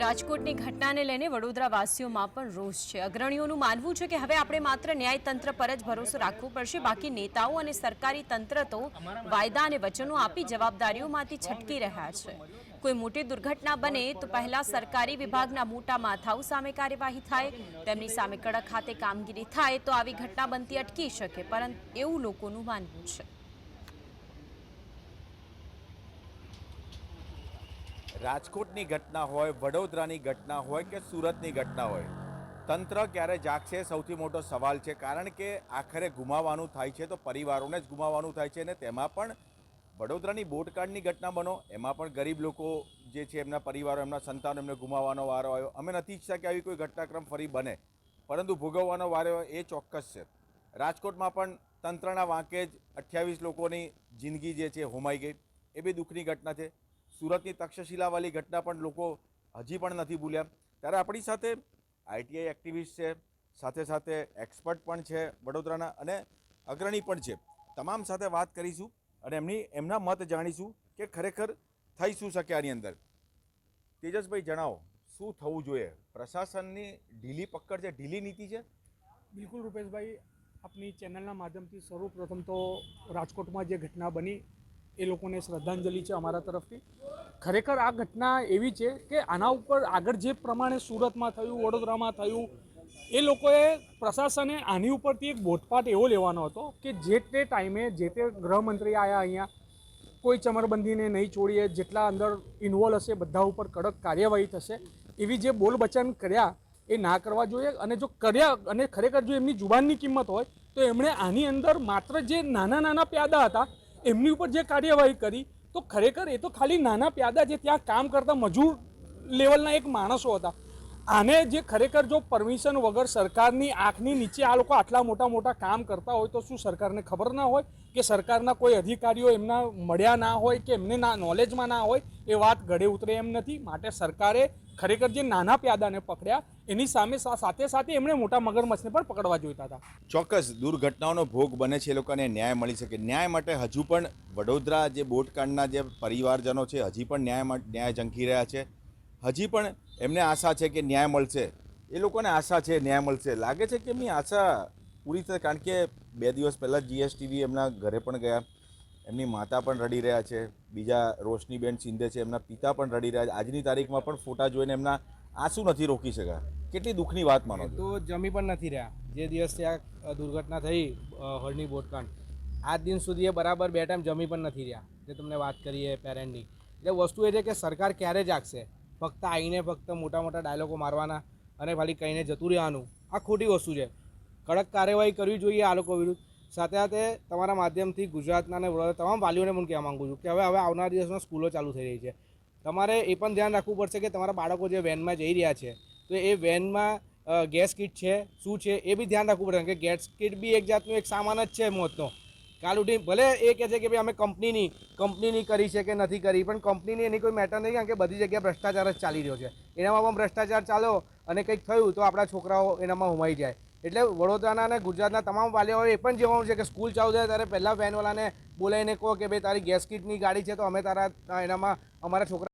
રાજકોટની ઘટનાને લઈને વડોદરાવાસીઓમાં પણ રોષ છે। અગ્રણીઓનું માનવું છે કે હવે આપણે માત્ર ન્યાયતંત્ર પર જ ભરોસો રાખવો પડશે, બાકી નેતાઓ અને સરકારી તંત્ર તો વાયદા અને વચનો આપી જવાબદારીઓમાંથી છટકી રહ્યા છે। કોઈ મોટી દુર્ઘટના બને તો પહેલા સરકારી વિભાગના મોટા માથાઓ સામે કાર્યવાહી થાય, તેમની સામે કડક હાથે કામગીરી થાય તો આવી ઘટના બનતી અટકી શકે, પરંતુ એવું લોકોનું માનવું છે। રાજકોટની ઘટના હોય, વડોદરાની ઘટના હોય કે સુરતની ઘટના હોય, તંત્ર ક્યારે જાગશે સૌથી મોટો સવાલ છે। કારણ કે આખરે ગુમાવવાનું થાય છે તો પરિવારોને જ ગુમાવવાનું થાય છે, અને તેમાં પણ વડોદરાની બોટકાંડની ઘટના બનો એમાં પણ ગરીબ લોકો જે છે એમના પરિવારો, એમના સંતાનો એમને ગુમાવવાનો વારો આવ્યો। અમે નથી ઈચ્છતા કે આવી કોઈ ઘટનાક્રમ ફરી બને, પરંતુ ભોગવવાનો વારો એ ચોક્કસ છે। રાજકોટમાં પણ તંત્રના વાંકે જ 28 લોકોની જિંદગી જે છે હોમાઈ ગઈ, એ બી દુઃખની ઘટના છે। સુરતની તક્ષશિલાવાળી ઘટના પણ લોકો હજી પણ નથી ભૂલ્યા। ત્યારે આપણી સાથે આઈટીઆઈ એક્ટિવિસ્ટ છે, સાથે સાથે એક્સપર્ટ પણ છે વડોદરાના, અને અગ્રણી પણ છે। તમામ સાથે વાત કરીશું અને એમના મત જાણીશું કે ખરેખર થઈ શું શકે આની અંદર। તેજસભાઈ, જણાવો શું થવું જોઈએ? પ્રશાસનની ઢીલી પકડ છે, ઢીલી નીતિ છે? બિલકુલ રૂપેશભાઈ, આપની ચેનલના માધ્યમથી સર્વપ્રથમ તો રાજકોટમાં જે ઘટના બની એ લોકોને શ્રદ્ધાંજલિ છે અમારા તરફથી। ખરેખર આ ઘટના એવી છે કે આના ઉપર આગળ જે પ્રમાણે સુરતમાં થયું, વડોદરામાં થયું, એ લોકોએ પ્રશાસને આની ઉપરથી એક બોધપાઠ એવો લેવાનો હતો કે જે તે ટાઈમે જે તે ગૃહમંત્રી આવ્યા અહીંયા, કોઈ ચમરબંધીને નહીં છોડીએ, જેટલા અંદર ઇન્વોલ્વ હશે બધા ઉપર કડક કાર્યવાહી થશે, એવી જે બોલ વચન કર્યા એ ના કરવા જોઈએ। અને જો કર્યા અને ખરેખર જો એમની જુબાનની કિંમત હોય તો એમણે આની અંદર માત્ર જે નાના નાના પ્યાદા હતા એમની ઉપર જે કાર્યવાહી કરી, તો ખરેખર એ તો ખાલી નાના પ્યાદા જે ત્યાં કામ કરતા મજૂર લેવલના એક માણસો હતા। આને જે ખરેખર જો પરમિશન વગર સરકારની આંખની નીચે આ લોકો આટલા મોટા મોટા કામ કરતા હોય તો શું સરકારને ખબર ના હોય કે સરકારના કોઈ અધિકારીઓ એમના મળ્યા ના હોય કે એમને નોલેજમાં ના હોય? એ વાત ગળે ઉતરે એમ નથી। માટે સરકારે ખરેખર જે નાના પ્યાદાને પકડ્યા એની સામે સાથે સાથે એમણે મોટા મગરમચ્છને પણ પકડવા જોઈતા હતા। ચોક્કસ દુર્ઘટનાઓનો ભોગ બને છે, એ લોકોને ન્યાય મળી શકે। ન્યાય માટે હજુ પણ વડોદરા જે બોટકાંડના જે પરિવારજનો છે હજી પણ ન્યાય ઝંખી રહ્યા છે। હજી પણ એમને આશા છે કે ન્યાય મળશે, એ લોકોને આશા છે ન્યાય મળશે। લાગે છે કે એમની આશા પૂરી થશે, કારણ કે 2 દિવસ પહેલાં જીએસટીવી એમના ઘરે પણ ગયા, એમની માતા પણ રડી રહ્યા છે, બીજા રોશનીબેન શિંદે છે એમના પિતા પણ રડી રહ્યા છે। આજની તારીખમાં પણ ફોટા જોઈને એમના આંસુ નથી રોકી શક્યા। કેટલી દુઃખની વાત માનો છો? તો જમી પણ નથી રહ્યા। જે દિવસથી આ દુર્ઘટના થઈ હળની બોટકાંડ, આજ દિન સુધી એ બરાબર 2 ટાઈમ જમી પણ નથી રહ્યા, જે તમને વાત કરીએ પેરેન્ટની। એટલે વસ્તુ એ છે કે સરકાર ક્યારે જાગશે? ફક્ત આવીને ફક્ત મોટા મોટા ડાયલોગો મારવાના અને ખાલી કહીને જતું રહેવાનું, આ ખોટી વસ્તુ છે। કડક કાર્યવાહી કરવી જોઈએ આ લોકો વિરુદ્ધ। સાથે સાથે તમારા માધ્યમથી ગુજરાતના અને તમામ વાલીઓને પણ કહેવા માગું છું કે હવે આવનારા દિવસમાં સ્કૂલો ચાલુ થઈ રહી છે, તમારે એ પણ ધ્યાન રાખવું પડશે કે તમારા બાળકો જે વેનમાં જઈ રહ્યા છે તો એ વેનમાં ગેસ કીટ છે શું છે એ બી ધ્યાન રાખવું પડે, કે ગેસ કીટ બી એક જાતનું એક સામાન જ છે મોતનો। કાલ ઉઠી ભલે એ કહે છે કે ભાઈ અમે કંપનીની કરી છે કે નથી કરી, પણ કંપનીની એની કોઈ મેટર નહીં, કારણ કે બધી જગ્યાએ ભ્રષ્ટાચાર જ ચાલી રહ્યો છે। એનામાં પણ ભ્રષ્ટાચાર ચાલ્યો અને કંઈક થયું તો આપણા છોકરાઓ એનામાં હોમાઈ જાય। એટલે વડોદરાના અને ગુજરાતના તમામ વાલીઓએ એ પણ જોવાનું છે કે સ્કૂલ ચાલુ થાય ત્યારે પહેલાં વેનવાળાને બોલાવીને કહો કે ભાઈ તારી ગેસ કીટની ગાડી છે તો અમે તારા એનામાં અમારા છોકરા